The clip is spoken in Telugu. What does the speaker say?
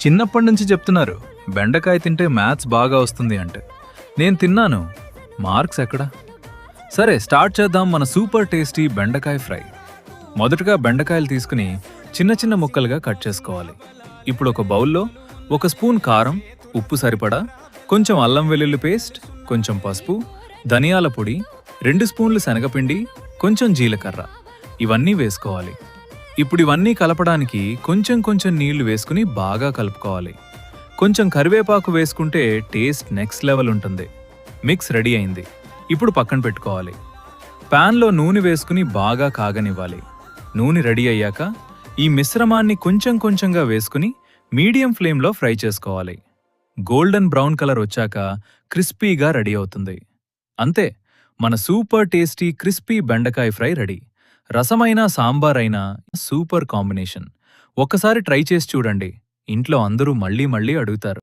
చిన్నప్పటి నుంచి చెప్తున్నారు బెండకాయ తింటే మ్యాథ్స్ బాగా వస్తుంది అంటే. నేను తిన్నాను, మార్క్స్ ఎక్కడా? సరే, స్టార్ట్ చేద్దాం మన సూపర్ టేస్టీ బెండకాయ ఫ్రై. మొదటగా బెండకాయలు తీసుకుని చిన్న చిన్న ముక్కలుగా కట్ చేసుకోవాలి. ఇప్పుడు ఒక బౌల్లో 1 స్పూన్ కారం, ఉప్పు సరిపడా, కొంచెం అల్లం వెల్లుల్లి పేస్ట్, కొంచెం పసుపు, ధనియాల పొడి, 2 స్పూన్లు శనగపిండి, కొంచెం జీలకర్ర ఇవన్నీ వేసుకోవాలి. ఇప్పుడు ఇవన్నీ కలపడానికి కొంచెం కొంచెం నీళ్లు వేసుకుని బాగా కలుపుకోవాలి. కొంచెం కరివేపాకు వేసుకుంటే టేస్ట్ నెక్స్ట్ లెవెల్ ఉంటుంది. మిక్స్ రెడీ అయింది. ఇప్పుడు పక్కన పెట్టుకోవాలి. ప్యాన్లో నూనె వేసుకుని బాగా కాగనివ్వాలి. నూనె రెడీ అయ్యాక ఈ మిశ్రమాన్ని కొంచెం కొంచెంగా వేసుకుని మీడియం ఫ్లేమ్లో ఫ్రై చేసుకోవాలి. గోల్డెన్ బ్రౌన్ కలర్ వచ్చాక క్రిస్పీగా రెడీ అవుతుంది. అంతే, మన సూపర్ టేస్టీ క్రిస్పీ బెండకాయ ఫ్రై రెడీ. రసమైనా సాంబార్ అయినా సూపర్ కాంబినేషన్. ఒక్కసారి ట్రై చేసి చూడండి, ఇంట్లో అందరూ మళ్ళీ మళ్ళీ అడుగుతారు.